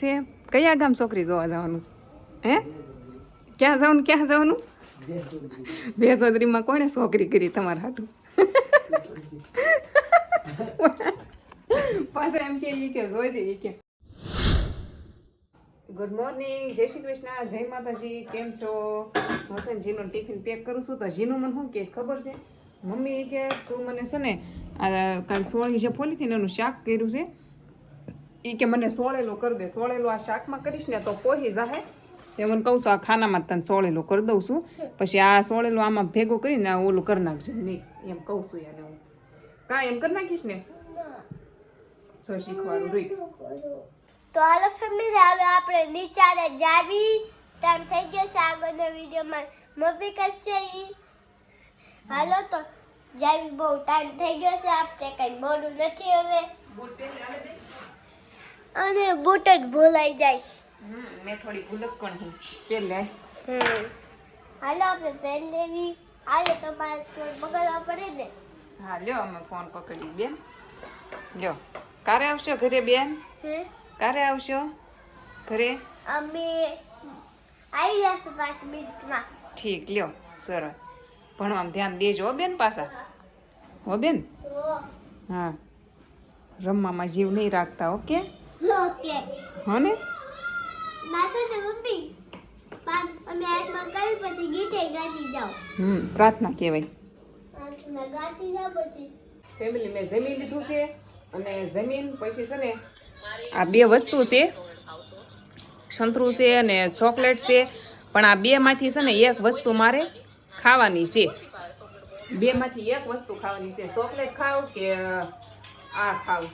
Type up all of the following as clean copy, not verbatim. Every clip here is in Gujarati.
છે કયા ગામ છોકરી જોવા જવાનું હે ક્યાં જવાનું ભેસોદરીમાં કોણે છોકરી કરી તમારા હાટું પાછા એમ કે જોજે કે ગુડ મોર્નિંગ જય શ્રી કૃષ્ણ જય માતાજી કેમ છો હું છે જીનું ટિફિન પેક કરું છું તો જીનું મને શું કે ખબર છે મમ્મી કે તું મને છે ને આ કાલ સોળી જે ફોલી હતી ને એનું શાક કર્યું છે એ કે મને સોળેલું કરી દે સોળેલું આ શાકમાં કરીશ ને તો પોહી જાહે એ મને કહું છું આ ખાનામાં તને સોળેલું કરી દઉં છું પછી આ સોળેલું આમાં ભેગું કરીને ઓલું કરી નાખજો મિક્સ એમ કહું છું એને હું કાંઈ એમ કરી નાખીશ ને જો શીખવાડું રહી તો હાલો ફેમિલી હવે આપણે નીચાડે જાવી ટાઈમ થઈ ગયો છે આગળના વિડીયોમાં મમ્મી કરશે ઈ હાલો તો જાવી બહુ ટાઈમ થઈ ગયો છે આપણે કઈ બોલું નથી હવે અને બૂટ જ ભૂલાઈ જાય મેં થોડી ભૂલક કરી કે લે હાલો આપણે પેન લેવી હાલો તમારે ફોન પકડવા પડે ને હા લ્યો અમે ફોન પકડી બેન લ્યો કારે આવશો ઘરે બેન ક્યારે આવશો ઘરે અમે આવી જશું 5 મિનિટમાં ઠીક લ્યો સરસ ભણવામાં ધ્યાન દેજો હો બેન પાછા હો બેન હા રમવામાં જીવ નહીં રાખતા ઓકે ઓકે હો ને માસે ને મમ્મી અમે આટમાં કરી પછી ગીતે ગાતી જાઓ પ્રાર્થના કહેવાય પ્રાર્થના ગાતી જાઓ પછી ફેમિલી મેં જમી લીધું છે અને જમીન પછી છે ને આ બે વસ્તુ છે સંતરું છે અને ચોકલેટ છે પણ આ બેમાંથી છે ને એક વસ્તુ મારે ખાવાની છે બેમાંથી એક વસ્તુ ખાવાની છે ચોકલેટ ખાવ કે આ ખાવ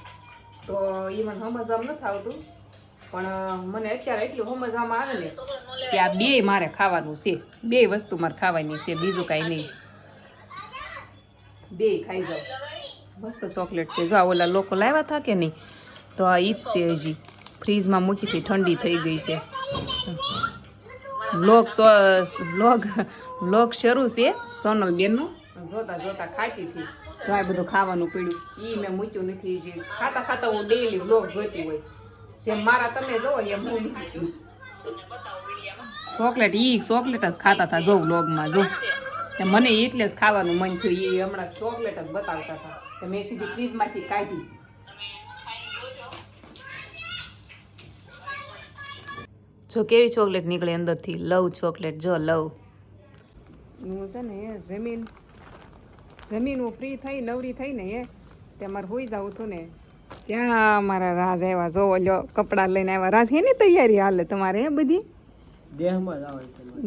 તો એ મને સમજવામાં નથી આવતું પણ મને અત્યારે એટલું સમજવામાં આવે ને કે આ બે મારે ખાવાનું છે બે વસ્તુ મારે ખાવાની છે બીજું કાંઈ નહીં બે ખાઈ જાવ મસ્ત ચોકલેટ છે જો ઓલા લોકો લાવ્યા હતા કે નહીં તો આ ઈજ છે હજી ફ્રીજમાં મૂકીથી ઠંડી થઈ ગઈ છે વ્લોગ શરૂ છે સોનલ બેનનું જોતા જોતા ખાતી હતી તો આ બધું ખાવાનું પડ્યું એ મેં મૂક્યું નથી જે ખાતા ખાતા હું ડેઈલી વ્લોગ જોતી હોય જેમ મારા તમે જોવો એમ હું ચોકલેટ ચોકલેટ જ ખાતા હતા જો વ્લોગમાં જો મને એટલે જ ખાવાનું મન થયું એ હમણાં ચોકલેટ જ બતાવતા હતા તો મેં સીધી ફ્રીજમાંથી કાઢી જો કેવી ચોકલેટ નીકળે અંદરથી લવ ચોકલેટ જો લવ હું છે ને જમીન હું ફ્રી થઈ નવરી થઈ ને તે મારે હોઈ જાવ હતું ને ત્યાં મારા રાજ આવ્યા જોવો લ્યો કપડાં લઈને આવ્યા રાજ એની તૈયારી હાલે તમારે હે બધી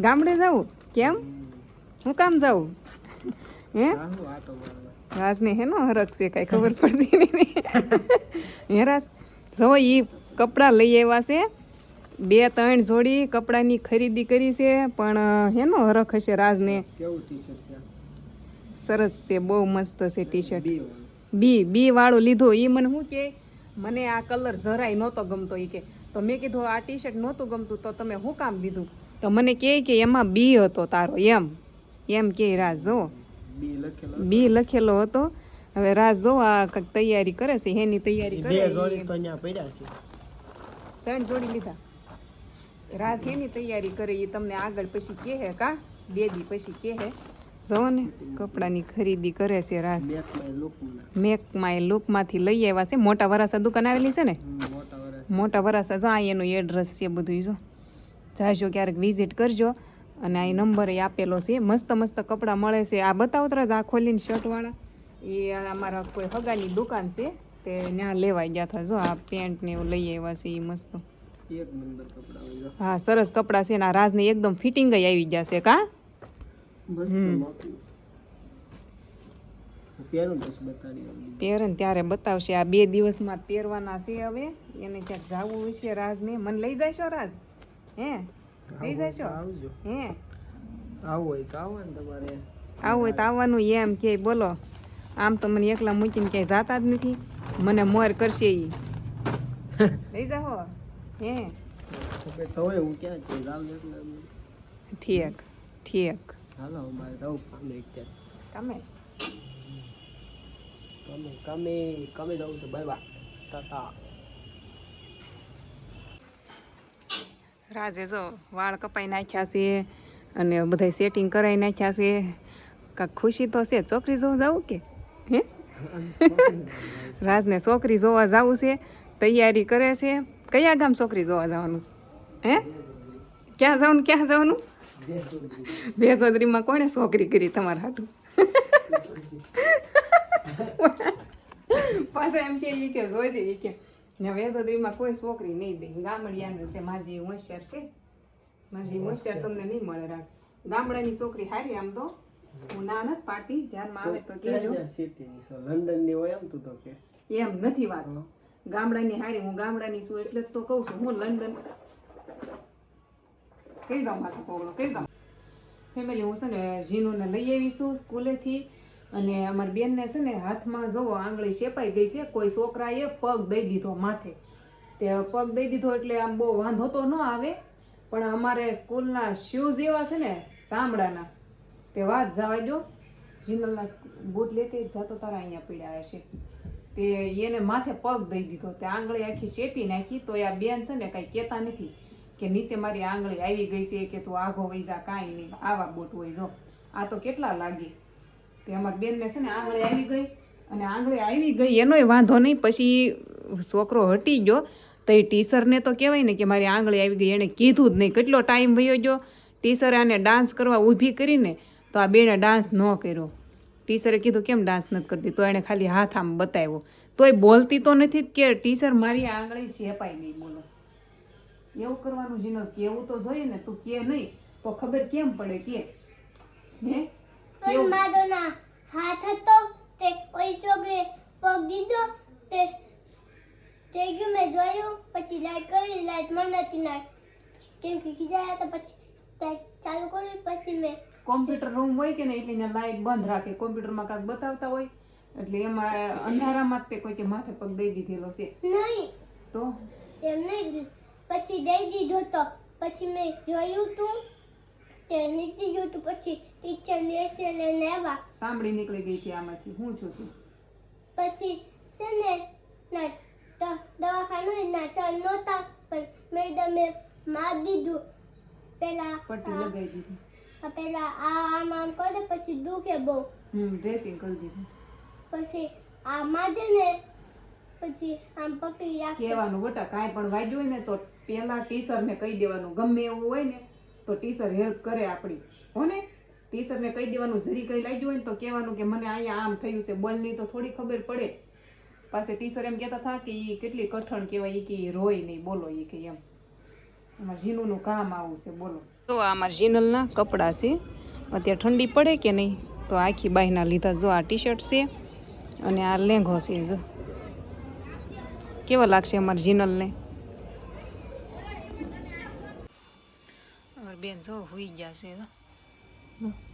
ગામડે જવું કેમ હું કામ જાઉં હે રાજને હેનો હરખ છે કાંઈ ખબર પડતી નહીં હે રાજ જો એ કપડાં લઈ આવ્યા છે 2-3 જોડી કપડાની ખરીદી કરી છે પણ હેનો હરખ હશે રાજને સરસ છે બહુ મસ્ત છે ટી શર્ટ બી વાળું લીધું એ મને શું કે મને આ કલર જરાય નહોતો ગમતો એ કે તો મેં કીધું આ ટી શર્ટ નહોતું ગમતું તો તમે શું કામ લીધું તો મને કહે કે એમાં બી હતો તારો એમ કે રાજ જો બી લખેલો હતો હવે રાજ જો આ કંઈક તૈયારી કરે છે એની તૈયારી કરે 3 જોડી લીધા રાજ એની તૈયારી કરે એ તમને આગળ પછી કહે કા 2 દી પછી કહે જો ને કપડાની ખરીદી કરે છે રાજ મેક માય લુકમાંથી લઈ આવ્યા છે મોટા વરાસા દુકાન આવેલી છે ને મોટા વરાસા જા એનું એડ્રેસ છે બધું જો જાજો ક્યારેક વિઝિટ કરજો અને આ નંબર એ આપેલો છે મસ્ત મસ્ત કપડાં મળે છે આ બતાવતરા જ આ ખોલીને શર્ટવાળા એ અમારા કોઈ હગાની દુકાન છે તે ત્યાં લેવાઈ ગયા હતા જો આ પેન્ટ ને એવું લઈ આવ્યા છે એ મસ્ત હા સરસ કપડાં છે ને આ રાજને એકદમ ફિટિંગ આવી ગયા છે કા પહેરે ને ત્યારે બતાવશે આ 2 દિવસમાં પહેરવાના છે હવે એને ક્યાંક જવું હશે રાજને મને લઈ જશો રાજ હે લઈ જશો હે આવું હોય તો આવવાનું એમ કે બોલો આમ તો મને એકલા મૂકીને ક્યાંય જાતા જ નથી મને મોર કરશે ઈ લઈ જાઓ હે ઠીક હાલો મારે રહું તમે જવું છે બાય બાય ટાટા રાજે જો વાળ કપાઈ નાખ્યા છે અને બધા સેટિંગ કરાવી નાખ્યા છે. કાંક ખુશી તો છે. છોકરી જોવા જવું કે હે રાજને છોકરી જોવા જવું છે. તૈયારી કરે છે. કયા ગામ છોકરી જોવા જવાનું છે? હે ક્યાં જવાનું? બેસોદરીમાં કોણે છોકરી કરી તમારા હાટું? પાછા એમ કે જોજે એ કે વેસોદરીમાં કોઈ છોકરી નહીં દે. ગામડિયાનું છે. મારી હોશિયાર છે. મારી હોશિયાર તમને નહીં મળે. રાખ ગામડાની છોકરી હારી. આમ તો હું ના નથી પાડતી. ધ્યાનમાં આવે તો કહેજો. લંડન ની હોય એમ તું તો કે એમ નથી વાત. ગામડાની હારી. હું ગામડાની છું એટલે જ તો કહું છું. હું લંડન કઈ જાઉં માથે પોગળો કઈ જાઉં. ફેમિલી હું છે ને જીનુને લઈ આવીશું સ્કૂલેથી. અને અમારી બેનને છે ને હાથમાં જોવો આંગળી શેપાઈ ગઈ છે. કોઈ છોકરાએ પગ દઈ દીધો માથે. તે પગ દઈ દીધો એટલે આમ બહુ વાંધો તો ન આવે, પણ અમારે સ્કૂલના શૂઝ એવા છે ને ચામડાના, તે વાત જવા દો. જીનલના બૂટ લેતી જતો તારા અહીંયા પીડા છે. તે એને માથે પગ દઈ દીધો. તે આંગળી આખી શેપી નાખી. તો આ બેન છે ને કંઈ કહેતા નથી કે નીચે મારી આંગળી આવી ગઈ છે કે તું આઘો વઈ જા. કાંઈ નહીં, આવા બૂટ હોય. જો આ તો કેટલા લાગી. તે અમારી બેનને છે ને આંગળી આવી ગઈ. અને આંગળી આવી ગઈ એનોય વાંધો નહીં. પછી છોકરો હટી ગયો તો એ ટીચરને તો કહેવાય ને કે મારી આંગળી આવી ગઈ. એણે કીધું જ નહીં. કેટલો ટાઈમ વયો ગયો. ટીચરે આને ડાન્સ કરવા ઊભી કરીને તો આ બેને ડાન્સ ન કર્યો. ટીચરે કીધું કેમ ડાન્સ નથી કરતી, તો એણે ખાલી હાથ આમ બતાવ્યો. તોય બોલતી તો નથી કે ટીચર મારી આંગળી શેપાઈ ગઈ. બોલો એવું કરવાનું જીનો કેવું તો જોઈએ ને. તું કે નહીં તો ખબર કેમ પડે કે હે પણ મારો ના હાથ હતો તે કોઈ છોકરે પગ દીધો તે ગયું. મેં જોયું. પછી લાઈટ કરી. લાઈટ મને નથી ના કેમ કે ખીજાયા હતા. પછી ચાલુ કરી. પછી મેં કોમ્પ્યુટર રૂમ હોય કે ને એટલે અહીંયા લાઈટ બંધ રાખે. કોમ્પ્યુટરમાં કાંઈક બતાવતા હોય એટલે એમાં અંધારામાં જ તે કોઈ કે માથે પગ દઈ દીધેલો છે. નહીં તો એમ નહીં. પછી દઈ દીધો તો પછી મેં જોયું તું તે નીકળી ગયું તું. પછી ટીચર લેશે લઈને આવ્યા. સાંભળી નીકળી ગઈ હતી આમાંથી. હું છું તું પછી છે ને ના દવાખાનું ના સર નહોતા પણ મેડમે માર દીધું. પેલા પટ્ટી લગાવી દીધી. પેલા આમ આમ કરે પછી દુખે બહુ. ડ્રેસિંગ કરી દીધું. પછી આ માજે ને પછી આમ પકડી રાખે. કહેવાનું બેટા કાંઈ પણ વાગ્યું હોય ને તો પેલા ટીચરને કહી દેવાનું. ગમે એવું હોય ને તો ટીચર હેલ્પ કરે આપણી. હો ને ટીચરને કહી દેવાનું. જરી કંઈ લાગ્યું હોય ને તો કહેવાનું કે મને અહીંયા આમ થયું છે. બોલની તો થોડી ખબર પડે. પાસે ટીચર એમ કહેતા હતા કે એ કેટલી કઠણ કહેવાય. કે એ રોય નહીં. બોલો એ કે એમ અમારે જીનુનું કામ આવું છે. બોલો તો આ અમારા જીનલના કપડાં છે. અત્યારે ઠંડી પડે કે નહીં તો આખી બાઈના લીધા. જો આ ટી શર્ટ છે અને આ લેંઘો છે. જો કેવા લાગશે અમારા જીનલને. અમારી બેન જો હોઈ ગયા છે.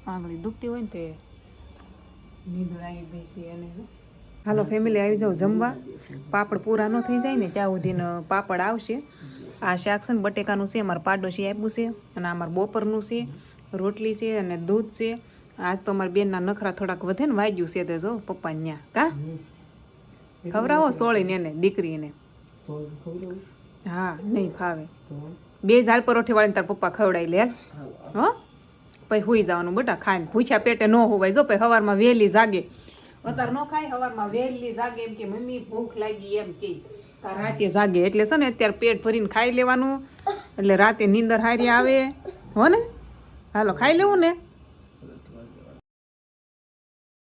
આંગળી દુખતી હોય ને તે નીંદર આવી ગઈ છે એને. હાલો ફેમિલી આવી જાઓ જમવા. પાપડ પૂરા ન થઈ જાય ને ત્યાં સુધીને પાપડ આવશે. આ શાક છે ને બટેકાનું છે. અમારે પાડોશી આપ્યું છે. અને અમારે બપોરનું છે. રોટલી છે અને દૂધ છે. આજ તો અમારી બેનના નખરા થોડાક વધે ને વાગ્યું છે. તે જો પપ્પા ન્યા કા ખવડાવો સોળીને એને દીકરીને. હા નહીં ફાવે. 2 ઝાડ પરોઠી વાળીને તાર પપ્પા ખવડાવી લે. હો પછી હુઈ જવાનું બેટા. ખાઈને ભૂખ્યા પેટે ન હોવાય. જો પછી સવારમાં વહેલી જાગે. અત્યારે ન ખાય. સવારમાં વહેલી જાગે એમ કે મમ્મી ભૂખ લાગી એમ કે તાર રાતે જાગે. એટલે છે ને અત્યારે પેટ ભરીને ખાઈ લેવાનું. એટલે રાતે નીંદર હારી આવે. હો ને હાલો ખાઈ લેવું ને.